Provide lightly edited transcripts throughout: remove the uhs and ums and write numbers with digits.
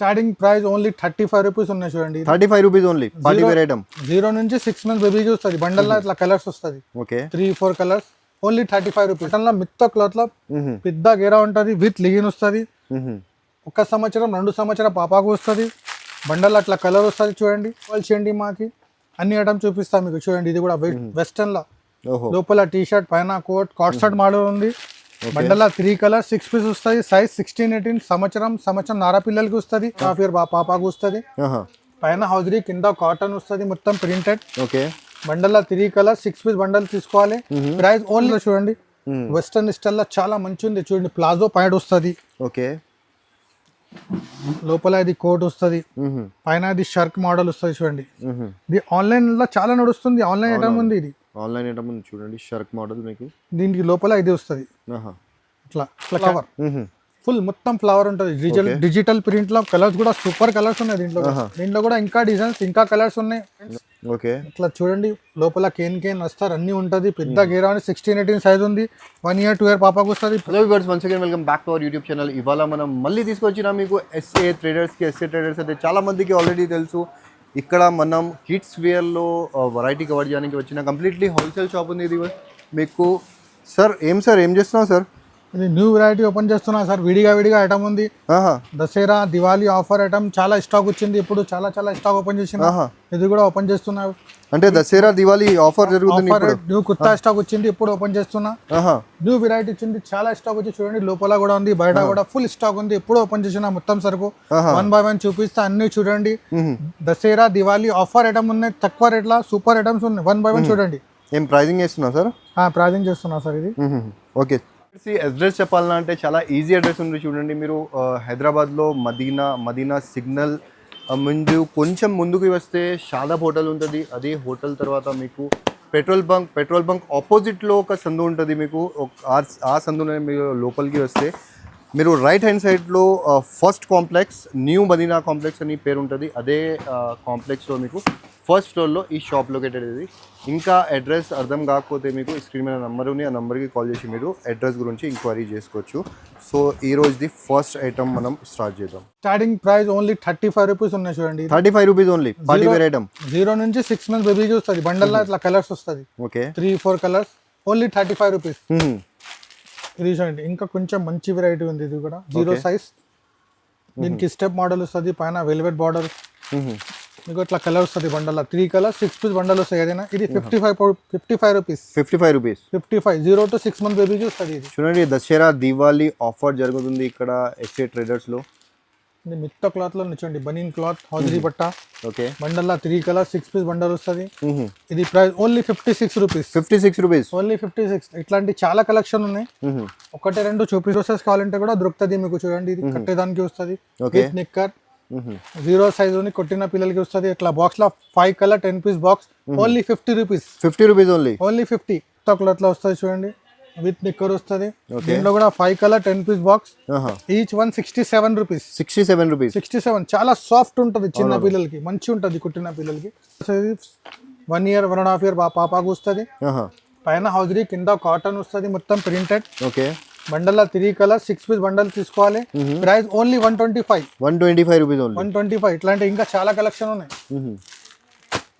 Starting price only 35 rupees ఉన్నాయి చూడండి. 35 rupees only party wear item. 0 నుంచి 6 మంత్స్ బేబీకి వస్తుంది. బండల్ లో ఇట్లా కలర్స్ వస్తుంది. Okay 3-4 colours only 35 rupees. అట్లా మిత్త క్లాత్ లో పెద్ద గేరా ఉంటుంది, విత్ లిగిన్ వస్తుంది. 1 సంవత్సరం 2 సంవత్సరం పాపాకు వస్తుంది. బండల్ అట్లా కలర్ వస్తుంది చూడండి. కాల్ చేయండి మాకి, అన్ని ఐటమ్ చూపిస్తాం మీకు. చూడండి ఇది కూడా వెస్టర్న్ లో లోపల టీ షర్ట్ పైన కోట్ షర్ట్ మోడల్ ఉంది. బండల 3 కలర్ 6 పీస్ వస్తుంది. సైజ్ 16-18 సంవత్సరం నారా పిల్లలకి వస్తుంది. హాఫ్ ఇయర్ పాపాకు వస్తుంది. పైన హౌజరీ కింద కాటన్ వస్తుంది మొత్తం ప్రింటెడ్. ఓకే బండల 3 కలర్ 6 పీస్ బండల్ తీసుకోవాలి. ప్రైస్ ఓన్లీ చూడండి వెస్టర్న్ స్టైల్ లో చాలా మంచి ఉంది చూడండి. ప్లాజో ప్యాంట్ వస్తుంది. ఓకే లోపల ఇది కోట్ వస్తుంది. పైన ఇది షర్ట్ మోడల్ వస్తుంది చూడండి. ఇది ఆన్లైన్ లో చాలా నడుస్తుంది. ఆన్లైన్ ఐటమ్ ఉంది. ఇది ఆన్లైన్ ఐటమ్ ఉంది చూడండి. షర్ట్ మోడల్ మీకు దీనికి లోపల ఇది వస్తుంది. ఇట్లా ఫ్లవర్ ఫుల్ మొత్తం ఫ్లవర్ ఉంటుంది. డిజిటల్ ప్రింట్ లో కలర్స్ కూడా సూపర్ కలర్స్ ఉన్నాయి దీంట్లో కూడా ఇంకా డిజైన్స్ ఇంకా కలర్స్ ఉన్నాయి. ఓకే ఇట్లా చూడండి లోపల కేన్ వస్తారు అన్ని ఉంటుంది. పెద్ద గేరా 16-18 సైజ్ ఉంది. 1 ఇయర్ 2 ఇయర్ పాపాకు వస్తుంది. Hello viewers, once again welcome back to our YouTube channel. ఇవాళ మనం మళ్ళీ తీసుకొచ్చినా మీకు ఎస్ఏ ట్రేడర్స్ అయితే చాలా మందికి ఆల్రెడీ తెలుసు. ఇక్కడ మనం కిడ్స్ వేర్లో వెరైటీ కవర్ చేయడానికి వచ్చిన కంప్లీట్లీ హోల్సేల్ షాప్ ఉంది ఇది మీకు. సార్ ఏం చేస్తున్నావు సార్? ఇది న్యూ వెరైటీ ఓపెన్ చేస్తున్నా సార్. విడిగా ఐటమ్ ఉంది. దసరా దివాళీ ఆఫర్ ఐటమ్ చాలా స్టాక్ వచ్చింది. ఇప్పుడు చాలా స్టాక్ ఓపెన్ చేసిన. ఇది కూడా ఓపెన్ చేస్తున్నా. అంటే దసరా దివాళీ ఆఫర్ జరుగుతుంది. న్యూ కొత్త స్టాక్ వచ్చింది ఇప్పుడు ఓపెన్ చేస్తున్నా. న్యూ వెరైటీ వచ్చింది చాలా స్టాక్ వచ్చి చూడండి. లోపల కూడా ఉంది, బయట కూడా ఫుల్ స్టాక్ ఉంది. ఇప్పుడు ఓపెన్ చేసిన మొత్తం సరుకు 1 by 1 చూపిస్తా. అన్ని చూడండి. దసరా దివాళీ ఆఫర్ ఐటమ్ ఉన్నాయి. తక్కువ రేట్ల సూపర్ ఐటమ్స్ ఉన్నాయి. 1 by 1 చూడండి. ఏం ప్రైజింగ్ చేస్తున్నా సార్? ప్రైజింగ్ చేస్తున్నా సార్. ఇది ఓకే. అడ్రస్ చెప్పాలన్నా అంటే చాలా ఈజీ అడ్రస్ ఉంది చూడండి. మీరు హైదరాబాద్లో మదీనా సిగ్నల్ కొంచెం ముందుకు వస్తే షాదాబ్ హోటల్ ఉంటుంది. అదే హోటల్ తర్వాత మీకు పెట్రోల్ బంక్ ఆపోజిట్లో ఒక సందు ఉంటుంది. మీకు ఆ సందులో మీరు లోపలికి వస్తే మీరు రైట్ హ్యాండ్ సైడ్లో first complex new Madina complex అని పేరు ఉంటుంది. అదే కాంప్లెక్స్లో మీకు ఫస్ట్ ఫ్లోర్లో ఈ షాప్ లొకేటెడ్. ఇది ఇంకా అడ్రస్ అర్థం కాకపోతే మీకు స్క్రీన్ మీద నెంబర్ ఉంది. ఆ నెంబర్కి కాల్ చేసి మీరు అడ్రస్ గురించి ఎంక్వైరీ చేసుకోవచ్చు. సో ఈ రోజుది ఫస్ట్ ఐటమ్ మనం స్టార్ట్ చేద్దాం. స్టార్టింగ్ ప్రైస్ ఓన్లీ 35 రూపీస్ ఉన్నాయి చూడండి. 35 rupees only party wear item. 0 నుంచి 6 మంత్స్ బేబీకి వస్తుంది. బండల్ లో ఇట్లా కలర్స్ వస్తుంది. Okay 3-4 colours only 35 rupees. ఇది చూడండి ఇంకా కొంచెం మంచి వెరైటీ ఉంది. ఇది కూడా 0 సైజ్. దీనికి స్టెప్ మోడల్ వస్తుంది. పైన వెల్వెట్ బార్డర్. మీకు ఇట్లా కలర్ వస్తుంది. బండల్ 3 కలర్ 6 పీస్ బండల్ వస్తాయి. ఏదైనా ఇది 55 రూపీస్. 55 0 to 6 మంత్ బేబీకి వస్తుంది. ఇది చూడండి దసరా దివాళీ ఆఫర్ జరుగుతుంది ఇక్కడ ఎస్ఏ ట్రేడర్స్ లో. ఇది మిత్త క్లాత్ లో చూడండి. బనీన్ క్లాత్ హౌజరీ బట్ట. Okay bundle 3 colour 6 piece bundle వస్తుంది. ఇది price only 56 rupees. 56 rupees only 56. ఇట్లాంటి చాలా కలెక్షన్ ఉన్నాయి. 1-2 చూపి డ్రెస్సెస్ కావాలంటే కూడా దొరుకుతుంది మీకు. చూడండి ఇది కట్టేదానికి వస్తుంది. నిక్కర్ 0 సైజ్ ఉంది. కొట్టిన పిల్లలకి వస్తుంది. ఇట్లా బాక్స్ లో 5 colour 10 piece box only 50 rupees. 50 rupees only 50. Cloth లో వస్తుంది చూడండి. విత్ నిక్కర్ వస్తుంది. దీంట్లో కూడా 5 colour 10 piece box. Each 167 rupees. 67 చాలా సాఫ్ట్ ఉంటుంది. చిన్న పిల్లలకి మంచి ఉంటుంది. కుట్టిన పిల్లలకి 1 ఇయర్ 1.5 ఇయర్ పాపాకు వస్తుంది. పైన హౌజరీ కింద కాటన్ వస్తుంది మొత్తం printed. Okay bundle 3 colour 6 piece bundle తీసుకోవాలి. Price only 125 rupees. 125. ఇట్లాంటి ఇంకా చాలా కలెక్షన్ ఉన్నాయి.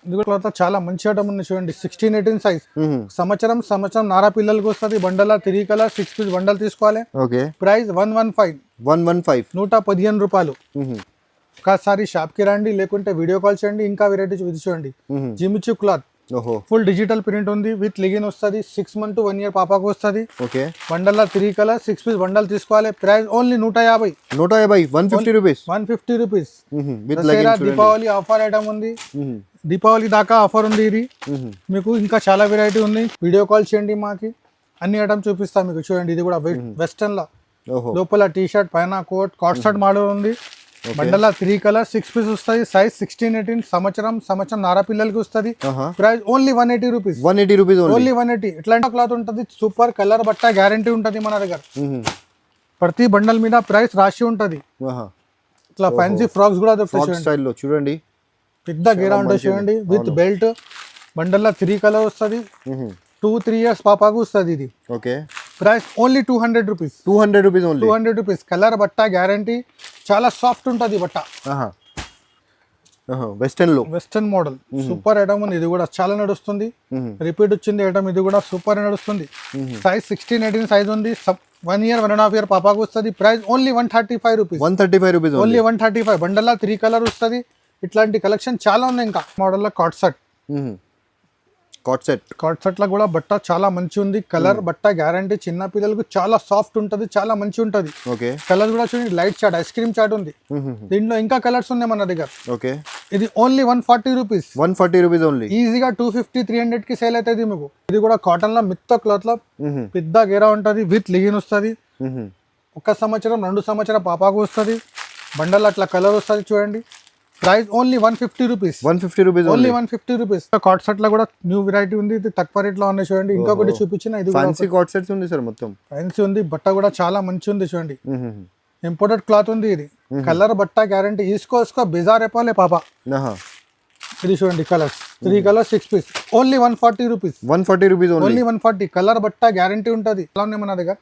ఇది కూడా చాలా మంచి ఐటమ్ ఉంది చూడండి. 16-18 సైజ్. సంవత్సరం నారా పిల్లలకి వస్తుంది. బండల్ 3 కలర్ 6 పీస్ బండల్ తీసుకోవాలి. ఓకే ప్రైస్ 115 115 రూపాయలు. ఒకసారి షాప్ కి రండి, లేకుంటే వీడియో కాల్ చేయండి. ఇంకా వెరైటీ చూడండి. Jimmy Choo cloth full digital print ఉంది. విత్ లిగిన్ వస్తుంది. 6 మంత్ to 1 ఇయర్ పాపాకు వస్తుంది. Okay bundle 3 colour 6 piece bundle తీసుకోవాలి. Price only 150 150 rupees. 150 rupees. Deepavali offer item ఉంది. దీపావళి దాకా ఆఫర్ ఉంది. ఇది మీకు ఇంకా చాలా వెరైటీ ఉంది. వీడియో కాల్ చేయండి మాకి, అన్ని ఐటమ్ చూపిస్తాం మీకు. చూడండి ఇది కూడా వెస్టర్న్ లో లోపల టీ షర్ట్ పైన కోట్ షర్ట్ మోడల్ ఉంది. బండల్ 3 కలర్ 6 పీస్ వస్తుంది. సైజ్ 16-18 సంవత్సరం నారా పిల్లలకి వస్తుంది. Price only 180 rupees. ఓన్లీ 180. ఇట్లాంటి క్లాత్ ఉంటుంది. సూపర్ కలర్ బట్ట గ్యారంటీ ఉంటుంది మన దగ్గర. ప్రతి బండల్ మీద ప్రైస్ రాసి ఉంటది. ఇట్లా ఫ్యాన్సీ ఫ్రాక్స్ కూడా దొరుకుతాయి చూడండి. పెద్ద గేరా ఉంటుంది చూడండి. With belt. బండల్ 3 కలర్ వస్తుంది. 2-3 ఇయర్స్ పాపాకు వస్తుంది. ఇది okay price only 200 rupees. 200 rupees only. 200 rupees. Colour బట్ట గ్యారంటీ, చాలా సాఫ్ట్ ఉంటుంది బట్ట. వెస్టర్న్ లో, వెస్టర్న్ మోడల్ సూపర్ ఐటమ్ ఉంది. ఇది కూడా చాలా నడుస్తుంది, రిపీట్ వచ్చింది ఐటమ్. ఇది కూడా సూపర్ నడుస్తుంది. సైజ్ 16-18 సైజ్ ఉంది. 1 year 1.5 year పాపాకు వస్తుంది. Price only 135 rupees. 135 rupees only 135. బండల్లా 3 colour వస్తుంది. ఇట్లాంటి కలెక్షన్ చాలా ఉన్నాయి. ఇంకా మోడల్లో కాట్ సెట్, కాట్ సెట్ లో కూడా బట్ట చాలా మంచి ఉంది. కలర్ బట్ట గ్యారంటీ, చిన్న పిల్లలకు చాలా సాఫ్ట్ ఉంటుంది, చాలా మంచి ఉంటుంది. కలర్ కూడా చూడండి, లైట్ చాట్, ఐస్ క్రీమ్ చాట్ ఉంది. దీంట్లో ఇంకా కలర్స్ ఉన్నాయి మన దగ్గర. ఇది ఓన్లీ 140 రూపీస్. 140 rupees only. ఈజీగా 250-300 కి సేల్ అవుతుంది మీకు. ఇది కూడా కాటన్ లో మిత్త క్లాత్ లో పెద్ద గేరా ఉంటుంది, విత్ లిగిన్ వస్తుంది. 1 సంవత్సరం 2 సంవత్సరం పాపాకు వస్తుంది. బండల్ అట్లా కలర్ వస్తుంది చూడండి. Price only 150 rupees. 150 rupees only 150 rupees. Cot set లో కూడా న్యూ వెరైటీ ఉంది. ఇది తక్కువ రేట్ లో ఉన్నాయి చూడండి. ఇంకొకటి చూపించిన, ఇది ఫ్యాన్సీ కాట్ సెట్స్ ఉంది సార్, మొత్తం ఫ్యాన్సీ ఉంది. బట్ట కూడా చాలా మంచి ఉంది చూడండి. ఇంపోర్టెడ్ క్లాత్ ఉంది. ఇది కలర్ బట్ట గ్యారంటీ. ఇసుకో బిజార్ అయిపోలే పాప. ఇది చూడండి colours, 3 colours 6 piece. Only 140 rupees. 140 rupees only 140. Colour బట్ట గ్యారంటీ ఉంటుంది. ఎలా ఉన్నాయి మన దగ్గర.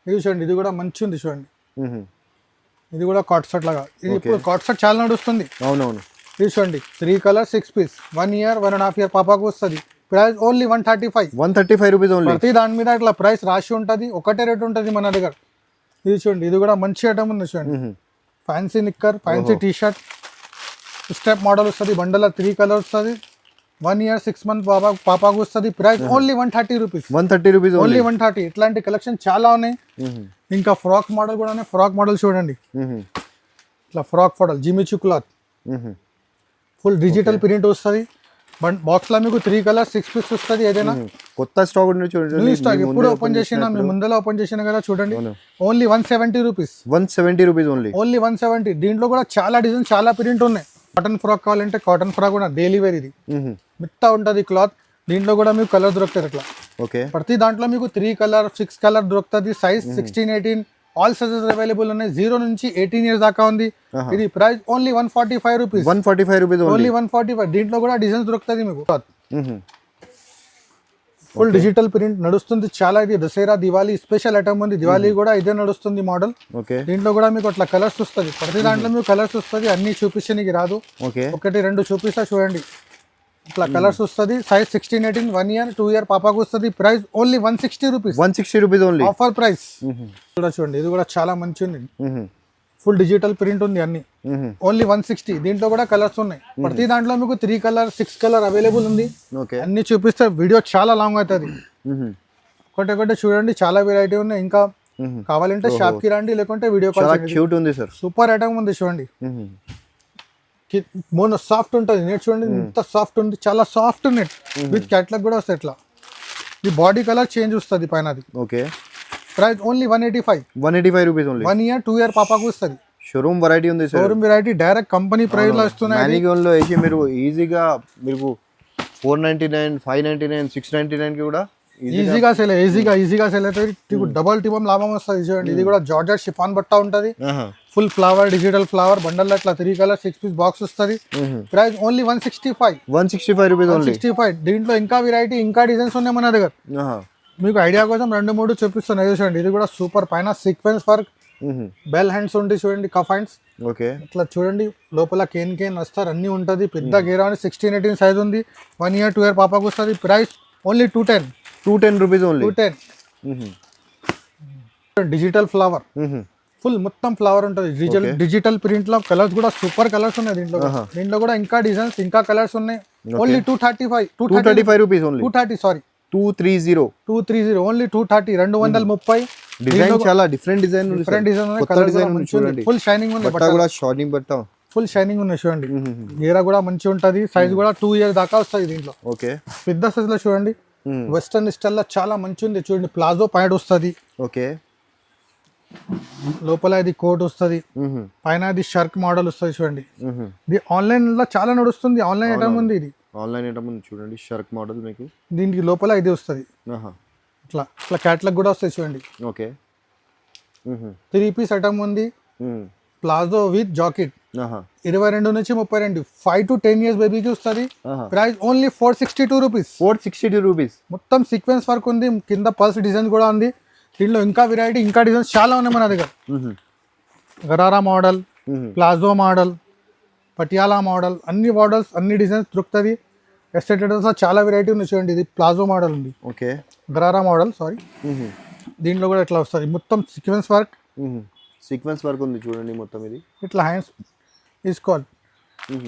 ఇది చూడండి, ఇది కూడా మంచి ఉంది చూడండి. ఇది కూడా కాట్ సెట్ లాగా. ఇది ఇప్పుడు కాట్ సెట్ చాలా నడుస్తుంది. అవునవును. ఇది చూడండి, 3 కలర్స్ 6 పీస్. 1 year 1.5 year పాపాకు వస్తుంది. Price only 135. 135 rupees only. ప్రతి దాని మీద ఇట్లా ప్రైస్ రాసి ఉంటుంది, ఒకటే రేట్ ఉంటుంది మన దగ్గర. ఇది చూడండి, ఇది కూడా మంచి ఐటమ్ ఉంది చూడండి. Fancy knicker, fancy T shirt, step model వస్తుంది. బండల 3 కలర్ వస్తుంది. 1 year 6 months పాపాకు వస్తుంది. Price only 130 rupees. 130 rupees only 130. ఇట్లాంటి కలెక్షన్ చాలా ఉన్నాయి. ఇంకా ఫ్రాక్ మోడల్ కూడా ఉన్నాయి. ఫ్రాక్ మోడల్ చూడండి, ఇట్లా frock model Jimmy Choo cloth, full digital print వస్తుంది. బాక్స్ లో మీకు 3 కలర్స్ 6 పీస్ వస్తుంది. ఏదైనా కొత్త స్టాక్ చూడండి, న్యూ స్టాక్ ఎప్పుడు ఓపెన్ చేసినా, మీ ముందర ఓపెన్ చేసినా కదా చూడండి. Only 170 rupees. 170 rupees only. Only 170. దీంట్లో కూడా చాలా డిజైన్, చాలా ప్రింట్ ఉన్నాయి. కాటన్ ఫ్రాక్ కావాలంటే కాటన్ ఫ్రాక్ కూడా డైలీ వేర్. ఇది మిత్తా ఉంటుంది క్లాత్. దీంట్లో కూడా మీకు కలర్ దొరుకుతాయి అట్లా. ప్రతి దాంట్లో మీకు 3 కలర్ 6 కలర్ దొరుకుతుంది. సైజ్ 16-18 ఆల్ సైజెస్ అవైలబుల్ ఉన్నాయి. 0 నుంచి 18 years దాకా ఉంది. ఇది price only 145 rupees. 145 rupees only 145. దీంట్లో కూడా డిజైన్స్ దొరుకుతుంది మీకు. ఫుల్ డిజిటల్ ప్రింట్ నడుస్తుంది చాలా. ఇది దసరా దివాళీ స్పెషల్ ఐటమ్ ఉంది. దివాళీ కూడా ఇదే నడుస్తుంది మోడల్. దీంట్లో కూడా మీకు అట్లా కలర్స్ వస్తుంది. ప్రతి దాంట్లో మీకు కలర్స్ వస్తుంది. అన్ని చూపించడానికి రాదు, 1-2 చూపిస్తా చూడండి. ఇట్లా కలర్స్ వస్తుంది. సైజ్ 16-18 1 year 2 year పాపాకు వస్తుంది. Price only 160 rupees. 160 rupees only. Offer price. చూడండి, ఇది కూడా చాలా మంచి ఉంది. ఫుల్ డిజిటల్ ప్రింట్ ఉంది అన్ని. ఓన్లీ 160. దీంట్లో కూడా కలర్స్ ఉన్నాయి. ప్రతి దాంట్లో మీకు 3 కలర్ 6 కలర్ అవైలబుల్ ఉంది. అన్ని చూపిస్తే వీడియో చాలా లాంగ్ అవుతుంది. ఒకటి చూడండి, చాలా వెరైటీ ఉన్నాయి. ఇంకా కావాలంటే షాప్ కి రండి, లేకుంటే వీడియో కాల్ చేయండి. సూపర్ ఐటమ్ ఉంది చూడండి. మోనో సాఫ్ట్ ఉంటుంది. నెట్ చూడండి ఎంత సాఫ్ట్ ఉంది, చాలా సాఫ్ట్ నెట్. విత్ క్యాట్లాగ్ కూడా వస్తుంది. ఇట్లా ఈ బాడీ కలర్ చేంజ్ వస్తుంది పైన. Price only 185. 185 rupees only. 1 year 2 year పాపాకు వస్తుంది. షోరూమ్ వెరైటీ ఉంది. Showroom variety direct company price లో వస్తున్నాయి. మ్యానిగోన్ లో వేసి మీరు ఈజీగా మీకు 499, 599, 699 కి కూడా ఈజీగా సేల్ అవుతుంది. డబల్ టిబం లాభం వస్తుంది చూడండి. ఇది కూడా జార్జెట్ షిఫాన్ బట్ట ఉంటుంది. Full flower, digital flower bundle అట్లా 3 కలర్ 6 పీస్ బాక్స్ వస్తుంది. Price only 165. 165 rupees only. 165. దీంట్లో ఇంకా వెరైటీ, ఇంకా డిజైన్స్ ఉన్నాయి మన దగ్గర. మీకు ఐడియా కోసం 2-3 చూపిస్తున్నాయి చూడండి. ఇది కూడా సూపర్. పైన సీక్వెన్స్ వర్క్, బెల్ హ్యాండ్స్ ఉంటాయి చూడండి, కఫ్ హ్యాండ్స్. ఇట్లా చూడండి, లోపల కేన్ వస్తారు, అన్ని ఉంటుంది. పెద్ద గేరా 16-18 సైజ్ ఉంది. 1 year 2 year పాపాకు వస్తుంది. Price only 210 rupees only. 210. Digital flower, full మొత్తం ఫ్లవర్ ఉంటుంది. డిజిటల్ ప్రింట్ లో కలర్స్ కూడా సూపర్ కలర్స్ ఉన్నాయి దీంట్లో కూడా ఇంకా డిజైన్స్, ఇంకా కలర్స్ ఉన్నాయి. Only 235 rupees only. 230 sorry 230 only 230. 230. Design చాలా డిఫరెంట్ డిజైన్ చూడండి. ఫుల్ షైనింగ్ ఉంది. ఫుల్ షైనింగ్ ఉన్నాయి చూడండి. గేరా కూడా మంచిగా ఉంటుంది. సైజ్ కూడా 2 years దాకా వస్తుంది దీంట్లో. పెద్ద సైజ్ లో చూడండి. వెస్టర్న్ స్టైల్ లో చాలా మంచి ఉంది చూడండి. ప్లాజో ప్యాంట్ వస్తుంది. లోపల ఇది కోట్ వస్తుంది. పైన ఇది షర్క్ మోడల్ వస్తుంది చూడండి. ఇది ఆన్లైన్ లో చాలా నడుస్తుంది. ఆన్లైన్ ఐటమ్ ఉంది. ఇది ఆన్లైన్ ఐటమ్ ఉంది చూడండి. షర్క్ మోడల్ మీకు దీనికి లోపల ఇది వస్తుంది. ఇట్లా క్యాట్లాగ్ కూడా వస్తుంది చూడండి. 3 పీస్ ఐటమ్ ఉంది. Palazzo with jacket. 22 నుంచి 32, 5 to 10 years బేబీకి వస్తుంది. Price only 462 rupees. 462 రూపీస్. మొత్తం సీక్వెన్స్ వర్క్ ఉంది. కింద పల్స్ డిజైన్ కూడా ఉంది. దీంట్లో ఇంకా వెరైటీ ఇంకా డిజైన్స్ చాలా ఉన్నాయి మన దగ్గర. Gharara model, palazzo model, Patiala model, అన్ని మోడల్స్ అన్ని డిజైన్స్ దొరుకుతుంది. ఎస్టేటర్స్లో చాలా వెరైటీ ఉంది చూడండి. ఇది ప్లాజో మోడల్ ఉంది, ఓకే గరారా మోడల్ సారీ. దీంట్లో కూడా ఇట్లా వస్తుంది మొత్తం సీక్వెన్స్ వర్క్. సీక్వెన్స్ వర్క్ ఉంది చూడండి మొత్తం. ఇది ఇట్లా హ్యాండ్స్ తీసుకోవాలి,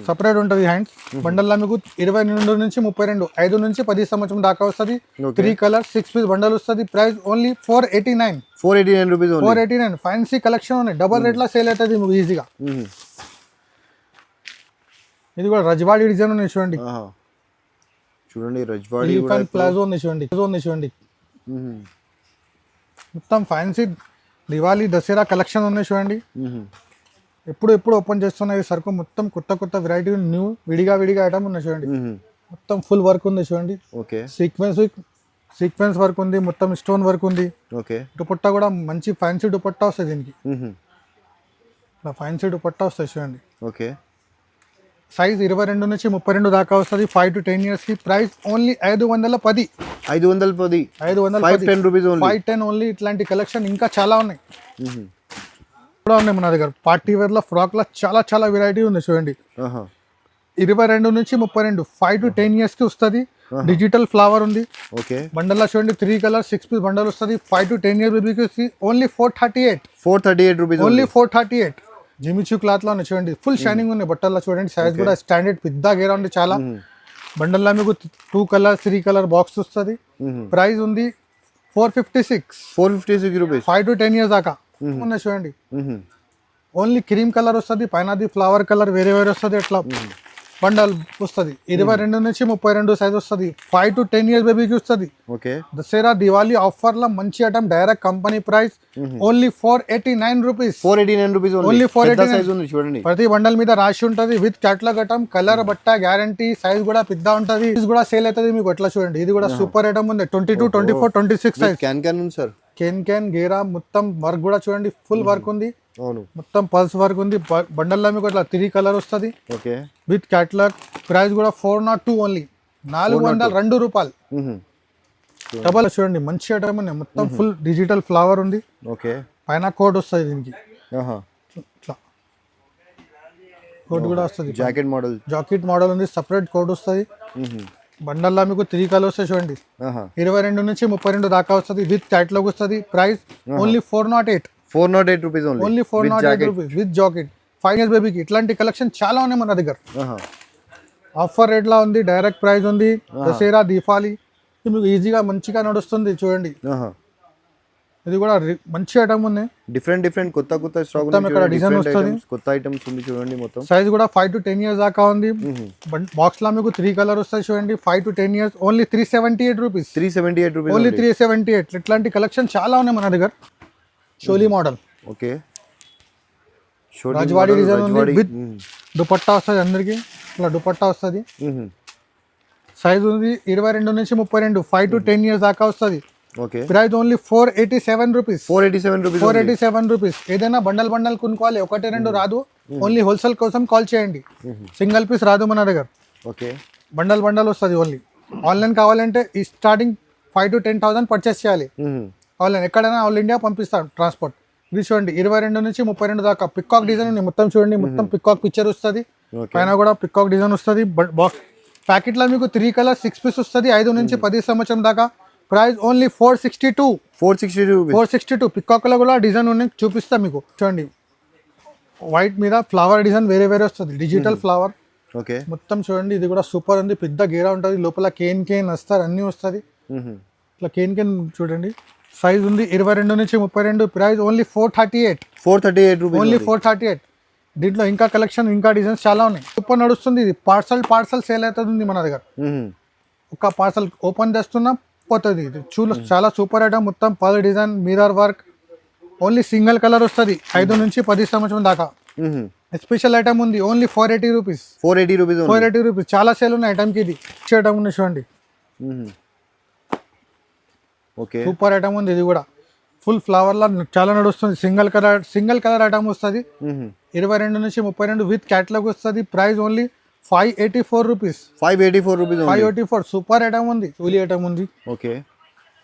సపరేట్ ఉంటుంది హ్యాండ్స్. బండల్లో మీకు 22 నుంచి 32, 5 నుంచి 10 సంవత్సరం దాకా వస్తుంది. 3 కలర్ 6 పీస్ బండల్ వస్తుంది. Price only 489 rupees. 489 fancy collection ఉన్నాయి. డబల్ రేట్లో సేల్ అవుతుంది మీకు ఈజీగా. ఇది కూడా రజ్వాడి డిజైన్ ఉంది చూడండి. చూడండి రజ్వాడి ప్లాజో ఉంది చూడండి. చూడండి మొత్తం ఫ్యాన్సీ దివాళీ దసరా కలెక్షన్ ఉన్నాయి చూడండి. ఎప్పుడు ఓపెన్ చేస్తున్నది సరుకు మొత్తం కొత్త వెరైటీ న్యూ విడిగా ఐటమ్ ఉన్నాయి చూడండి. మొత్తం ఫుల్ వర్క్ ఉంది చూడండి. ఓకే సీక్వెన్స్ వర్క్ ఉంది, మొత్తం స్టోన్ వర్క్ ఉంది. ఓకే దుపట్టా కూడా మంచి ఫ్యాన్సీ దుపట్టా వస్తుంది దీనికి. ఫ్యాన్సీ దుపట్టా వస్తుంది చూడండి. ఓకే సైజ్ 22 నుంచి 32 దాకా వస్తుంది. 5 to 10 years కి. Price only 510. 510 rupees only. 510 only. ఇట్లాంటి కలెక్షన్ ఇంకా చాలా ఉన్నాయి కూడా ఉన్నాయి మన దగ్గర. పార్టీ వేర్ లో ఫ్రాక్ లో చాలా వెరైటీ ఉంది చూడండి. 22 నుంచి 32, 5 to 10 years కి వస్తుంది. డిజిటల్ ఫ్లవర్ ఉంది. ఓకే బండల్లో చూడండి 3 కలర్ 6 పీస్ బండల్ వస్తుంది. 5 to 10 years బేబీకి only 438 rupees only 438. Jimmy Choo cloth లో ఉన్నాయి చూడండి. ఫుల్ షైనింగ్ ఉన్నాయి బట్టల్లో చూడండి. సైజ్ కూడా స్టాండర్డ్ పెద్ద గేరా ఉంది చాలా. బండల్లో మీకు 2 కలర్ 3 కలర్ బాక్స్ వస్తుంది. ప్రైస్ ఉంది 456 రూపీస్. 5 to 10 years దాకా ఉన్నాయి చూడండి. ఓన్లీ క్రీమ్ కలర్ వస్తుంది. పైన ఫ్లవర్ కలర్ వేరే వస్తుంది. ఎట్లా బండల్ వస్తుంది. 22 నుంచి 32 సైజ్ వస్తుంది. 5 to 10 years బేబీకి వస్తుంది. ఓకే దసరా దివాళీ ఆఫర్ లో మంచి item. Direct company price only 489 rupees. 489 rupees only 489 ఉంది చూడండి. ప్రతి బండల్ మీద రాసి ఉంటది విత్ క్యాటలాగ్ ఐటమ్. కలర్ బట్ట గ్యారంటీ. సైజ్ కూడా పెద్ద ఉంటది. ఇది కూడా సేల్ అవుతుంది మీకు. ఎట్లా చూడండి. ఇది కూడా సూపర్ ఐటమ్ ఉంది. 22, 24, 26 సైజ్. క్యాన్ ఉంది సార్. కెన్ గేరా మొత్తం వర్క్ కూడా చూడండి. ఫుల్ వర్క్ ఉంది. అవును మొత్తం పల్స్ వర్క్ ఉంది. బండల్లో మీకు అట్లా 3 కలర్ వస్తుంది ఓకే విత్ క్యాటలాగ్. ప్రైస్ కూడా 402 ఓన్లీ. 402 రూపాయలు. డబల్ చూడండి మంచి ఐటమ్ ఉంది. మొత్తం ఫుల్ డిజిటల్ ఫ్లవర్ ఉంది. ఓకే పైన కోట్ వస్తుంది దీనికి. ఇట్లా కోట్ కూడా వస్తుంది. జాకెట్ మోడల్ ఉంది. సపరేట్ కోట్ వస్తుంది. బండల్లో మీకు 3 కలర్ వస్తాయి చూడండి. 22 నుంచి 32 దాకా వస్తుంది. విత్ క్యాటలాగ్ వస్తుంది. Price only 408 rupees only 408 rupees with jacket. 5 years బేబీకి. ఇట్లాంటి కలెక్షన్ చాలా ఉన్నాయి మన దగ్గర. ఆఫర్ రేట్ లా ఉంది. డైరెక్ట్ ప్రైస్ ఉంది. దసరా దీపావళి మీకు ఈజీగా మంచిగా నడుస్తుంది చూడండి. ఇది కూడా మంచి ఐటమ్ ఉంది. డిఫరెంట్ కొత్త స్టాక్ ఇక్కడ డిజైన్ వస్తుంది. కొత్త ఐటమ్స్ ఉంది చూడండి మొత్తం. సైజ్ కూడా 5 to 10 years దాకా ఉంది. బాక్స్ లో మీకు 3 కలర్ వస్తాయి చూడండి. 5 to 10 years only 378 rupees. Only 378. ఇట్లాంటి కలెక్షన్ చాలా ఉన్నాయి మన దగ్గర. షోలీ మోడల్. ఓకే రాజవాడి డిజైన్ ఉంది. విత్ దుపట్టా వస్తుంది అందరికి. ఇట్లా దుపట్టా వస్తుంది. సైజ్ ఉంది 22 నుంచి 32, 5 to 10 years దాకా వస్తుంది. Okay price only 487 rupees. 487 rupees. ఏదైనా బండల్ కొనుక్కోవాలి. 1-2 రాదు. ఓన్లీ హోల్సేల్ కోసం కాల్ చేయండి. సింగిల్ పీస్ రాదు మన దగ్గర. ఓకే బండల్ వస్తుంది ఓన్లీ. ఆన్లైన్ కావాలంటే ఈ స్టార్టింగ్ 5 to 10,000 పర్చేస్ చేయాలి. ఆన్లైన్ ఎక్కడైనా ఆల్ ఇండియా పంపిస్తాం ట్రాన్స్పోర్ట్. ఇది చూడండి 22 నుంచి 32 దాకా. పికాక్ డిజైన్ ఉంది మొత్తం చూడండి. మొత్తం పికాక్ పిక్చర్ వస్తుంది. పైన కూడా పికాక్ డిజైన్ వస్తుంది. బాక్స్ ప్యాకెట్ లో మీకు 3 కలర్ 6 పీస్ వస్తుంది. 5 నుంచి 10 సంవత్సరం దాకా. Price only 462. పికాక్ లో కూడా డిజైన్ ఉన్నాయి చూపిస్తా మీకు చూడండి. వైట్ మీద ఫ్లవర్ డిజైన్ వేరే వస్తుంది. Digital flower. ఓకే మొత్తం చూడండి. ఇది కూడా సూపర్ ఉంది. పెద్ద గేరా ఉంటుంది. లోపల కేన్ వస్తారు అన్ని వస్తుంది. ఇట్లా కేన్ చూడండి. సైజ్ ఉంది 22 నుంచి 32. Price only 438 rupees. ఓన్లీ 438. దీంట్లో ఇంకా కలెక్షన్ ఇంకా డిజైన్స్ చాలా ఉన్నాయి. సూపర్ నడుస్తుంది. ఇది పార్సల్ సేల్ అవుతుంది మన దగ్గర. ఒక పార్సల్ ఓపెన్ చేస్తున్నా పోతుంది. ఇది చాలా సూపర్ ఐటమ్. మొత్తం పల్ design mirror work. Only single colour వస్తుంది. 5 నుంచి 10 సంవత్సరం దాకా. స్పెషల్ ఐటమ్ ఉంది. Only 480 rupees. 480 రూపీస్. చాలా సేల్ ఉన్నాయి ఐటమ్కి. ఇది ఐటమ్ ఉంది చూడండి. ఓకే సూపర్ ఐటమ్ ఉంది. ఇది కూడా ఫుల్ ఫ్లవర్ లా చాలా నడుస్తుంది. సింగిల్ కలర్ ఐటమ్ వస్తుంది. 22 నుంచి 32 విత్ క్యాటలాగ్ వస్తుంది. Price only 584 rupees. 584 super item ఉంది. చూలీ ఐటమ్ ఉంది. ఓకే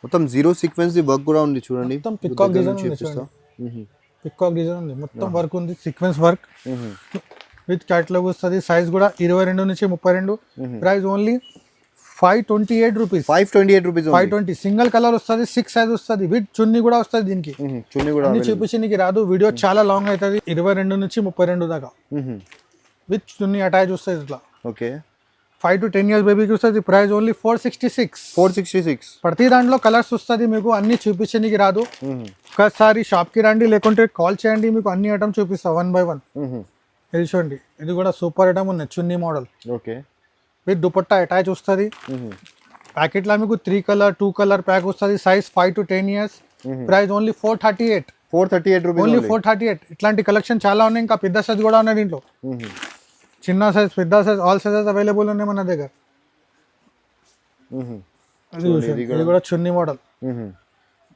మొత్తం జీరో సీక్వెన్స్ ది వర్క్ కూడా ఉంది చూడండి. మొత్తం పికాక్ డిజైన్ ఉంది చూడండి. పికాక్ డిజైన్ ఉంది, మొత్తం వర్క్ ఉంది, సీక్వెన్స్ వర్క్ విత్ క్యాటలాగ్ వస్తుంది. సైజ్ కూడా 22 నుంచి 32. Price only 528 rupees. 528 rupees. 520 single colour వస్తుంది, 6 సైజ్ వస్తుంది, విత్ చున్నీ కూడా వస్తుంది. దీనికి చున్నీ కూడా అన్ని చూపించడానికి రాదు, వీడియో చాలా లాంగ్ అవుతుంది. 22 నుంచి 32 దాకా విత్ చున్నీ అటాచ్ వస్తుంది ఇట్లా. ఓకే 5 to 10 years బేబీకి వస్తుంది. Price only 466. ప్రతి దాంట్లో కలర్స్ వస్తుంది మీకు, అన్ని చూపించడానికి రాదు. ఒకసారి షాప్కి రండి, లేకుంటే కాల్ చేయండి, మీకు అన్ని ఐటమ్ చూపిస్తా 1 by 1. ఇది చూడండి, ఇది కూడా సూపర్ ఐటమ్ ఉంది, chunni model. Okay with dupatta attach వస్తుంది. ప్యాకెట్లో మీకు 3 కలర్ 2 కలర్ ప్యాక్ వస్తుంది. Size 5 to 10 years. Price only 438 rupees. Only 438. ఇట్లాంటి కలెక్షన్ చాలా ఉన్నాయి, ఇంకా పెద్ద సైజ్ కూడా ఉన్నాయి దీంట్లో. చిన్న సైజ్, పెద్ద సైజ్, ఆల్ సైజెస్ అవైలబుల్ ఉన్నాయి మన దగ్గర. ఇది కూడా చున్నీ మోడల్,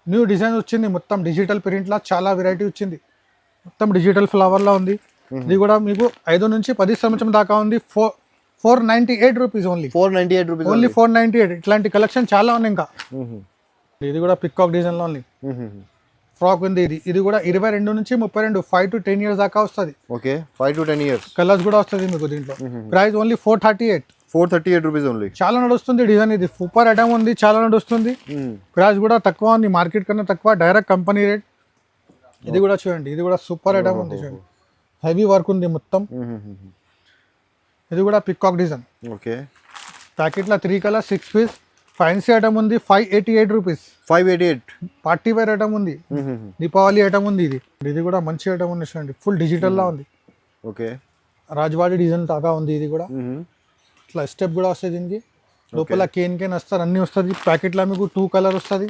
న్యూ డిజైన్ వచ్చింది, మొత్తం డిజిటల్ ప్రింట్ లా చాలా వెరైటీ వచ్చింది, మొత్తం డిజిటల్ ఫ్లవర్ లా ఉంది. ఇది కూడా మీకు 5 నుంచి 10 సంవత్సరం దాకా ఉంది. 498 రూపీస్ ఓన్లీ. 498 rupees only. 498. ఇట్లాంటి కలెక్షన్ చాలా ఉన్నాయి ఇంకా. ఇది కూడా పికాక్ డిజైన్ లో ఉంది, ఫ్రాక్ ఉంది. ఇది కూడా 22 నుంచి 32, 5 to 10 years దాకా వస్తుంది. Okay 5 to 10 years. కలర్స్ కూడా వస్తుంది మీకు దీంట్లో. Price only 438 rupees only. చాలా నడుస్తుంది డిజైన్, ఇది సూపర్ ఐటమ్ ఉంది, చాలా నడుస్తుంది. ప్రైస్ కూడా తక్కువ ఉంది, మార్కెట్ కన్నా తక్కువ, డైరెక్ట్ కంపెనీ రేట్. ఇది కూడా చూడండి, ఇది కూడా సూపర్ ఐటమ్ ఉంది చూడండి, హెవీ వర్క్ ఉంది మొత్తం. ఇది కూడా పికాక్ డిజైన్. ఓకే ప్యాకెట్లో 3 కలర్ 6 పీస్. ఫ్యాన్సీ ఐటమ్ ఉంది, 588 రూపీస్. 588. పార్టీ వేర్ ఐటమ్ ఉంది, దీపావళి ఐటమ్ ఉంది. ఇది కూడా మంచి ఐటమ్ ఉంది చూడండి, ఫుల్ డిజిటల్ లా ఉంది. ఓకే రాజవాడి డిజైన్ దాకా ఉంది. ఇది కూడా ఇట్లా స్టెప్ కూడా వస్తుంది దీనికి, లోపల కేన్ వస్తారు, అన్ని వస్తుంది. ప్యాకెట్లో మీకు 2 కలర్ వస్తుంది,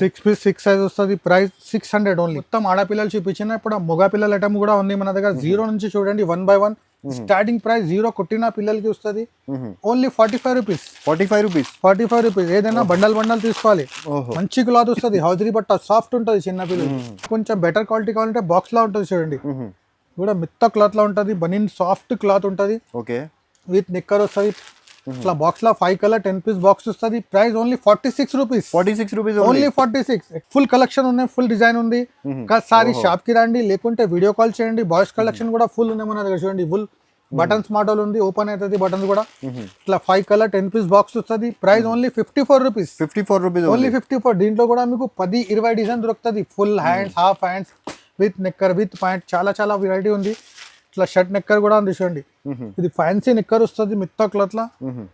6 పీస్ 6 సైజ్ వస్తుంది. Price 600 only. మొత్తం ఆడపిల్లలు చూపించిన, ఇప్పుడు మగ పిల్లల ఐటమ్ కూడా ఉంది మన దగ్గర. 0 నుంచి చూడండి 1 by 1. స్టార్టింగ్ ప్రైస్ 0 కొట్టిన పిల్లలకి వస్తుంది ఓన్లీ 45 రూపీస్. 45 రూపీస్. ఏదైనా బండల్ తీసుకోవాలి, మంచి క్లాత్ వస్తుంది, హౌజరీ బట్ట, సాఫ్ట్ ఉంటుంది. చిన్న పిల్లలు కొంచెం బెటర్ క్వాలిటీ కావాలంటే బాక్స్ లా ఉంటుంది చూడండి, కూడా మిత్త క్లాత్ లా ఉంటుంది, బనీన్ సాఫ్ట్ క్లాత్ ఉంటుంది. ఓకే విత్ నిక్కర్ వస్తుంది. ఇట్లా బాక్స్ లో 5 కలర్ 10 పీస్ బాక్స్ వస్తుంది. Price only 46 rupees. Only 46. Full collection ఉన్నాయి, ఫుల్ డిజైన్ ఉంది. ఒకసారి షాప్ కి రండి, లేకుంటే వీడియో కాల్ చేయండి. బాయ్స్ కలెక్షన్ కూడా ఫుల్ ఉన్నాయి మన దగ్గర చూడండి. ఫుల్ బటన్స్ మోడల్ ఉంది, ఓపెన్ అవుతుంది బటన్స్ కూడా. ఇట్లా 5 కలర్ 10 పీస్ బాక్స్ వస్తుంది. Price only 54 rupees. ఓన్లీ 54. దీంట్లో కూడా మీకు 10-20 డిజైన్ దొరుకుతుంది. Full hands, half hands, with nicker, with pant, చాలా వెరైటీ ఉంది. ఇట్లా షర్ట్ నెక్కర్ కూడా ఉంది చూడండి. ఇది ఫ్యాన్సీ నెక్కర్ వస్తుంది మిత్తా క్లాత్ లా.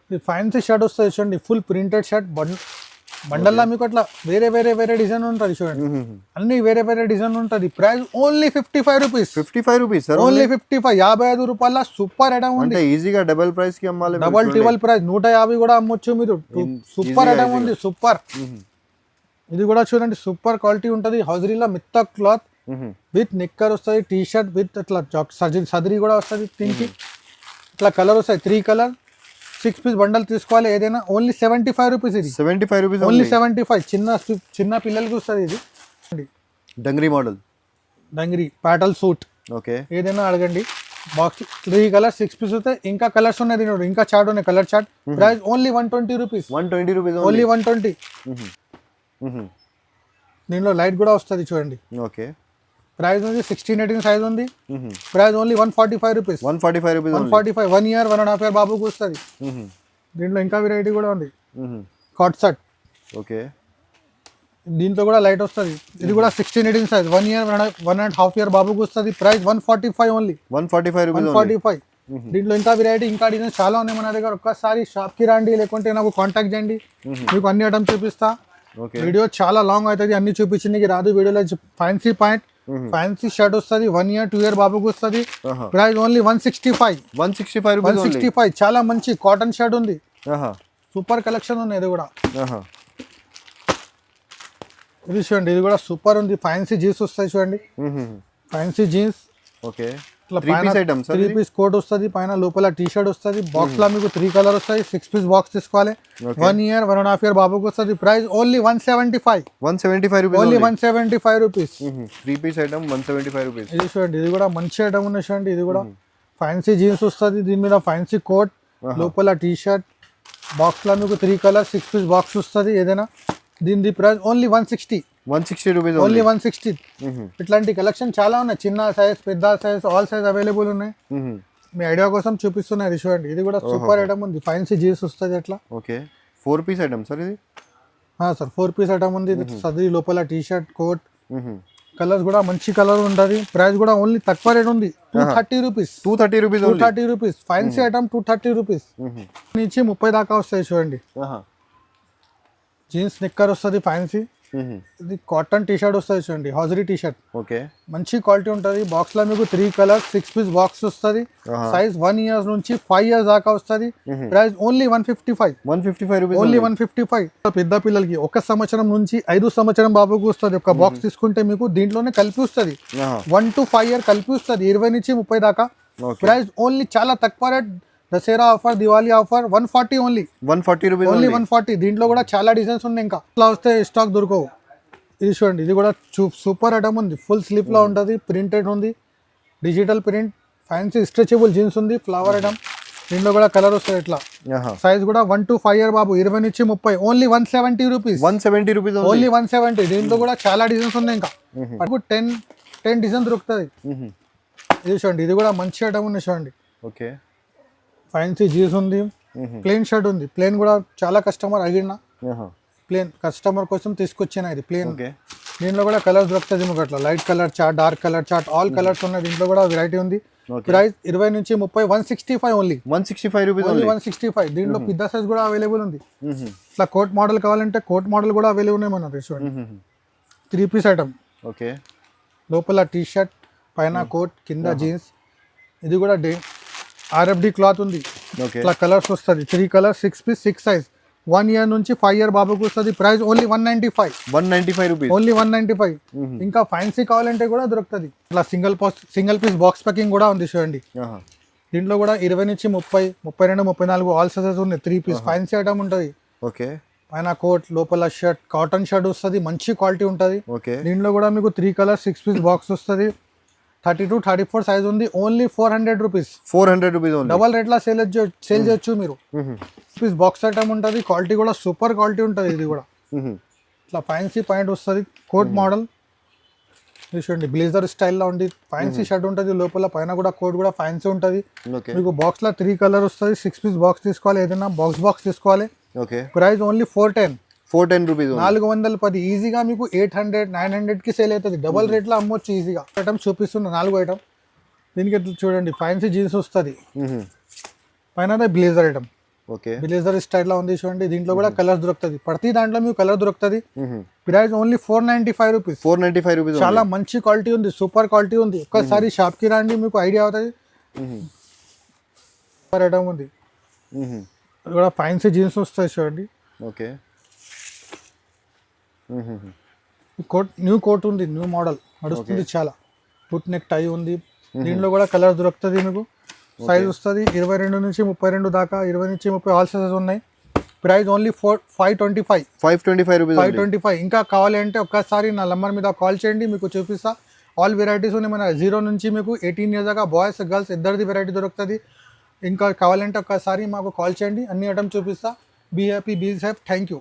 ఇది ఫ్యాన్సీ షర్ట్ వస్తుంది చూడండి, ఫుల్ ప్రింటెడ్ షర్ట్. బండల్లా మీకు అట్లా వేరే డిజైన్ ఉంటుంది చూడండి, అన్ని వేరే డిజైన్ ఉంటుంది. Price only 55 rupees. ఓన్లీ 55. 55 రూపాయల సూపర్ ఐటమ్ ఉంది. ఈజీగా డబల్ ప్రైస్ కి అమ్మాలి, డబల్ ప్రైస్ 150 కూడా అమ్మొచ్చు మీరు. సూపర్ ఐటమ్ ఉంది, సూపర్. ఇది కూడా చూడండి, సూపర్ క్వాలిటీ ఉంటుంది. హౌజరీలో మిత్తా క్లాత్ విత్ నిక్కర్ వస్తుంది, టీ షర్ట్ విత్ ఇట్లా సదరీ కూడా వస్తుంది. దీనికి ఇట్లా కలర్ వస్తాయి, 3 కలర్ 6 పీస్ బండల్ తీసుకోవాలి ఏదైనా. Only 75 rupees. ఇది 75 రూపీస్ ఓన్లీ 75. చిన్న పిల్లలకి వస్తుంది ఇది. డంగ్రీ మోడల్, డంగ్రీ ప్యాటల్ సూట్. ఓకే ఏదైనా అడగండి. బాక్స్ 3 కలర్ 6 పీస్ వస్తాయి. ఇంకా కలర్స్ ఉన్నాయి దీని, ఇంకా చార్ట్ ఉన్నాయి, colour chart. Price only 120 rupees. Only 120. దీనిలో లైట్ కూడా వస్తుంది చూడండి. ఓకే ప్రైస్ ఉంది 16-18 సైజ్ ఉంది. Price only 145 rupees. 145. 1 year 1.5 year బాబుకి వస్తుంది. దీంట్లో ఇంకా వెరైటీ కూడా ఉంది, కాట్ సెట్. ఓకే దీంట్లో కూడా లైట్ వస్తుంది. ఇది కూడా 16-18 సైజ్, 1 year 1.5 year బాబుకి వస్తుంది. Price 145 only. 145. దీంట్లో ఇంకా వెరైటీ, ఇంకా డిజైన్ చాలా ఉన్నాయి మన దగ్గర. ఒక్కసారి షాప్ కి రండి, లేకుంటే నాకు కాంటాక్ట్ చేయండి, మీకు అన్ని ఐటమ్ చూపిస్తా. వీడియో చాలా లాంగ్ అవుతుంది, అన్ని చూపించడానికి రాదు. వీడియోలో ఫ్యాన్సీ పాయింట్, ఫ్యాన్సీ షర్ట్ వస్తుంది, 1 year 2 year బాబుకి వస్తుంది. Price only 165. చాలా మంచి కాటన్ షర్ట్ ఉంది, సూపర్ కలెక్షన్ ఉంది. ఇది కూడా ఇది చూడండి, ఇది కూడా సూపర్ ఉంది. ఫ్యాన్సీ జీన్స్ వస్తాయి చూడండి, ఫ్యాన్సీ జీన్స్. ఓకే ఇట్లా పైన 3 పీస్ కోట్ వస్తుంది, పైన లోపల టీ షర్ట్ వస్తుంది. బాక్స్ లో మీకు 3 కలర్ వస్తాయి. 6 పీస్ బాక్స్ తీసుకోవాలి. 1 year 1.5 year బాబుకి వస్తుంది. Price only 175. Only 175 rupees. 3 piece item 175 rupees. ఇది చూడండి, ఇది కూడా మంచి ఐటమ్ ఉంది చూడండి. ఇది కూడా ఫ్యాన్సీ జీన్స్ వస్తుంది, దీని మీద ఫ్యాన్సీ కోట్, లోపల టీ షర్ట్. బాక్స్ లో మీకు 3 కలర్ 6 పీస్ బాక్స్ వస్తుంది. ఏదైనా దీని ప్రైస్ ఓన్లీ 160. 160 rupees only 160. ఇట్లాంటి కలెక్షన్ చాలా ఉన్నాయి, చిన్న సైజ్ పెద్ద సైజ్ ఆల్ సైజ్ అవైలబుల్ ఉన్నాయి. మీ ఐడియా కోసం చూపిస్తున్నారు చూడండి. ఇది కూడా సూపర్ ఐటమ్ ఉంది, ఫ్యాన్సీ జీన్స్ వస్తుంది అట్లా. ఓకే 4 పీస్ ఐటమ్ సార్ ఇది? సార్ 4 పీస్ ఐటమ్ ఉంది. సదరి లోపల టీ షర్ట్ కోట్, కలర్స్ కూడా మంచి కలర్ ఉంటుంది. ప్రైస్ కూడా ఓన్లీ తక్కువ రేట్ ఉంది, 230 rupees. 230 rupees fancy item 230 rupees నుంచి 30 దాకా వస్తాయి చూడండి. జీన్స్ నిక్కర్ వస్తుంది ఫ్యాన్సీ. ఇది కాటన్ టీ షర్ట్ వస్తుంది చూడండి, హాజరీ టీ షర్ట్. ఓకే మంచి క్వాలిటీ ఉంటుంది. బాక్స్ లో మీకు 3 కలర్స్ 6 పీస్ బాక్స్ వస్తుంది. సైజ్ 1 ఇయర్స్ నుంచి 5 ఇయర్స్ దాకా వస్తుంది. Price only 155 rupees. ఓన్లీ 155. పెద్ద పిల్లలకి 1 సంవత్సరం నుంచి 5 సంవత్సరం బాబుకు వస్తుంది. ఒక బాక్స్ తీసుకుంటే మీకు దీంట్లోనే కలిపి వస్తుంది. 1 to 5 ఇయర్ కలిపి వస్తుంది, 20 నుంచి 30 దాకా. ప్రైస్ ఓన్లీ చాలా తక్కువ rate. Dasara offer, Diwali offer 140 only. 140 rupees only 140. దీంట్లో కూడా చాలా డిజైన్స్ ఉన్నాయి, ఇంకా ఇట్లా వస్తే స్టాక్ దొరకవు. ఇది చూడండి, ఇది కూడా సూపర్ ఐటమ్ ఉంది. ఫుల్ స్లీప్ లో ఉంటుంది, ప్రింటెడ్ ఉంది, digital print, fancy stretchable jeans ఉంది, ఫ్లవర్ ఐటమ్. దీంట్లో కూడా కలర్ వస్తుంది ఇట్లా. సైజ్ కూడా 1 to 5 ఇయర్ బాబు, 20 నుంచి 30. Only 170 rupees. 170 rupees only 170. దీంట్లో కూడా చాలా డిజైన్స్ ఉన్నాయి, ఇంకా 10 డిజైన్ దొరుకుతుంది. ఇది చూడండి, ఇది కూడా మంచి ఐటమ్ ఉంది చూడండి. ఓకే ఫ్యాన్సీ జీన్స్ ఉంది, ప్లేన్ షర్ట్ ఉంది. ప్లేన్ కూడా చాలా కస్టమర్ అడిగిన, ప్లేన్ కస్టమర్ కోసం తీసుకొచ్చిన ఇది ప్లేన్. దీంట్లో కూడా కలర్స్ దొరుకుతుంది మీకు అట్లా, light colour chart, dark colour chart, all colours ఉన్నాయి. దీంట్లో కూడా వెరైటీ ఉంది. ప్రైస్ 20 నుంచి 30. 165 ఓన్లీ. 165 rupees only 165. దీంట్లో పెద్ద సైజ్ కూడా అవైలబుల్ ఉంది. ఇట్లా కోట్ మోడల్ కావాలంటే కోట్ మోడల్ కూడా అవైలబుల్ ఉన్నాయి మన రెస్టారెంట్. 3 piece item. ఓకే లోపల టీ షర్ట్, పైన కోట్, కింద జీన్స్. ఇది కూడా RFD క్లాత్ ఉంది. ఇట్లా కలర్స్ వస్తుంది, 3 కలర్స్ 6 పీస్ 6 సైజ్. 1 ఇయర్ నుంచి 5 ఇయర్ బాబుకు వస్తుంది. Price only 195 rupees. ఓన్లీ 195. ఇంకా ఫ్యాన్సీ కావాలంటే కూడా దొరుకుతుంది. ఇట్లా సింగిల్ పీస్ బాక్స్ ప్యాకింగ్ కూడా ఉంది చూడండి. దీంట్లో కూడా 20 నుంచి 30, 32, 34 ఆల్ సైజెస్ ఉన్నాయి. 3 పీస్ ఫ్యాన్సీ ఐటమ్ ఉంటుంది. ఓకే పైన కోట్, లోపల షర్ట్, కాటన్ షర్ట్ వస్తుంది, మంచి క్వాలిటీ ఉంటుంది. దీంట్లో కూడా మీకు 3 కలర్స్ 6 పీస్ బాక్స్ వస్తుంది. 32, 34 సైజ్ ఉంది. Only 400 rupees. 400 రూపీస్. డబల్ రేట్లా సేల్ చేయొచ్చు మీరు. పీస్ బాక్స్ ఐటమ్ ఉంటుంది, క్వాలిటీ కూడా సూపర్ క్వాలిటీ ఉంటుంది. ఇది కూడా ఇట్లా ఫ్యాన్సీ పాయింట్ వస్తుంది, కోట్ మోడల్. చూడండి, బ్లేజర్ స్టైల్లో ఉంది, ఫ్యాన్సీ షర్ట్ ఉంటుంది లోపల, పైన కూడా కోట్ కూడా ఫ్యాన్సీ ఉంటుంది. మీకు బాక్స్ లో 3 కలర్ వస్తుంది. 6 పీస్ బాక్స్ తీసుకోవాలి, ఏదైనా బాక్స్ తీసుకోవాలి. Price only 410 rupees. 410. ఈజీగా మీకు 800, 900 కి సేల్ అవుతుంది. డబల్ రేట్లో అమ్మొచ్చు ఈజీగా. ఐటమ్ చూపిస్తున్న 4 ఐటమ్. దీనికి చూడండి, ఫ్యాన్సీ జీన్స్ వస్తుంది, పైన బ్లేజర్ ఐటమ్. బ్లేజర్ స్టైల్లో ఉంది చూడండి. దీంట్లో కూడా కలర్స్ దొరుకుతుంది, ప్రతి దాంట్లో మీకు కలర్ దొరుకుతుంది. Price only 495 rupees. 495 రూపీస్. చాలా మంచి క్వాలిటీ ఉంది, సూపర్ క్వాలిటీ ఉంది. ఒక్కసారి షాప్ కి రండి, మీకు ఐడియా అవుతుంది. సూపర్ ఐటమ్ ఉంది. ఇది కూడా ఫ్యాన్సీ జీన్స్ వస్తాయి చూడండి. ఓకే కోట్, న్యూ కోట్ ఉంది, న్యూ మోడల్ నడుస్తుంది చాలా. పుట్ నెక్ టై ఉంది. దీంట్లో కూడా కలర్ దొరుకుతుంది మీకు. సైజ్ వస్తుంది 22 నుంచి 32 దాకా, 20 నుంచి 30 ఆల్ సైజెస్ ఉన్నాయి. Price only 525 rupees. 525. ఇంకా కావాలి అంటే ఒక్కసారి నా నంబర్ మీద కాల్ చేయండి, మీకు చూపిస్తా. ఆల్ వెరైటీస్ ఉన్నాయి మన 0 నుంచి మీకు 18 ఇయర్స్ దాకా, బాయ్స్ గర్ల్స్ ఇద్దరిది వెరైటీ దొరుకుతుంది. ఇంకా కావాలంటే ఒక్కసారి మాకు కాల్ చేయండి, అన్ని ఐటమ్ చూపిస్తా. Be happy, be safe. Thank you.